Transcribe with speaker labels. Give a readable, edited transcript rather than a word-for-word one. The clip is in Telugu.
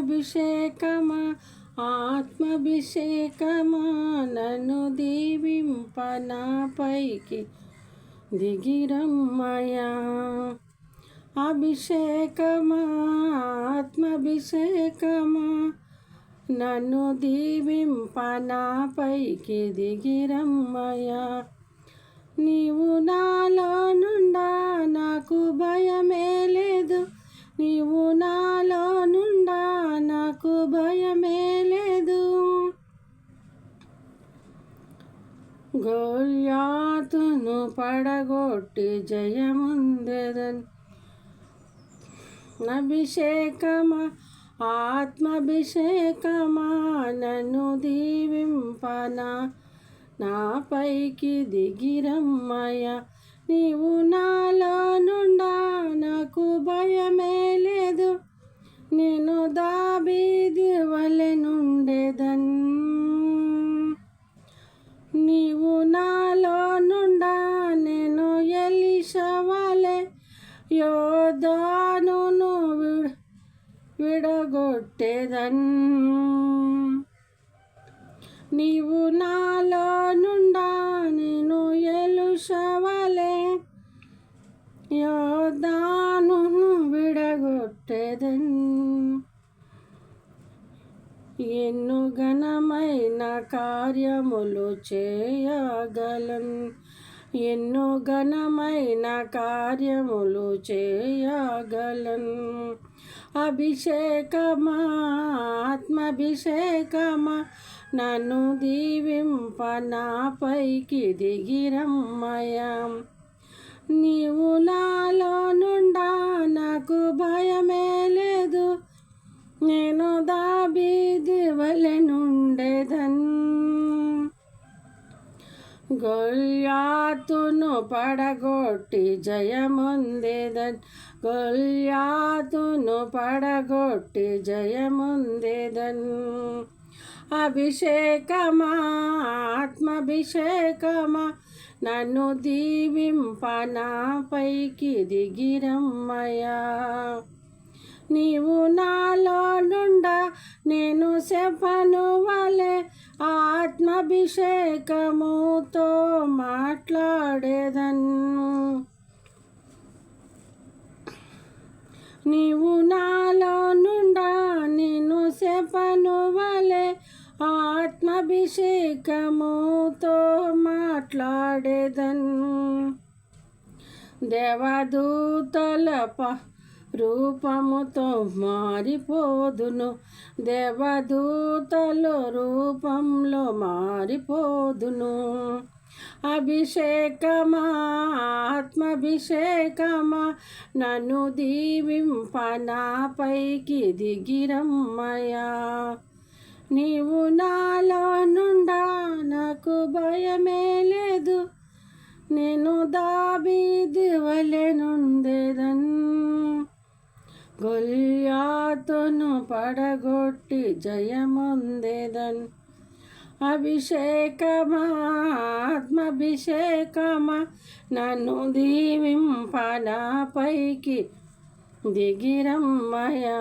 Speaker 1: ఆత్మాభిషేకమా ఆత్మాభిషేకమా నన్ను దీవింప నాపైకి దిగిరమ్మయా. అభిషేకమా ఆత్మాభిషేకమా నన్ను దీవింప నాపైకి దిగిరమ్మయా. నీవు నాలో నుండా నాకు భయమే లేదు, నీవు నాలో నుండా నాకు భయమే లేదు. గొల్యాతును పడగొట్టి జయముందెదన్. అభిషేకమా ఆత్మాభిషేకమా నన్ను దీవింపనా నాపైకి దిగిరమ్మయ్యా. నీవు నాలో నుండా నాకు భయమే లేదు, నేను దావీదు వలె నుండెదన్. నీవు నాలో నుండా నేను ఎలీషా వలె యోర్దానును విడగొట్టెదన్. నీవు నాలో నుండా నేను ఎలీషా వలె యోర్దానును విడగొట్టెదన్. ఎన్నో ఘనమైన కార్యములు చేయగలను, ఎన్నో ఘనమైన కార్యములు చేయగలను. అభిషేకమా ఆత్మాభిషేకమా నన్ను దీవింప నాపైకి దిగిరమ్మయ్యా. నీవు నాలో నుండా నాకు భయమే లేదు, నేను దావీదు వలె నుండెదన్. గొల్యాతును పడగొట్టి జయముందెదన్, గొల్యాతును పడగొట్టి జయముందెదన్. అభిషేకమా ఆత్మాభిషేకమా నన్ను దీవింప నాపైకి దిగిరమ్మయ్యా. నీవు నాలో నుండా నేను శఫను వలె ఆత్మాభిషేకముతో మాట్లాడేదన్. నీవు నాలో నుండా నేను శఫను వలె ఆత్మాభిషేకముతో మాట్లాడేదన్. దేవదూతల రూపముతో మారిపోదును, దేవదూతల రూపంలో మారిపోదును. అభిషేకమా ఆత్మాభిషేకమా నన్ను దీవింప నాపైకి దిగిరమ్మయ్యా. నీవు నాలో నుండా నాకు భయమే లేదు, నేను దావీదు వలె నుండెదన్. గొల్యాతును పడగొట్టి జయముందెదన్. అభిషేకమా ఆత్మాభిషేకమా నన్ను దీవింప నాపైకి దిగిరమ్మయ్యా.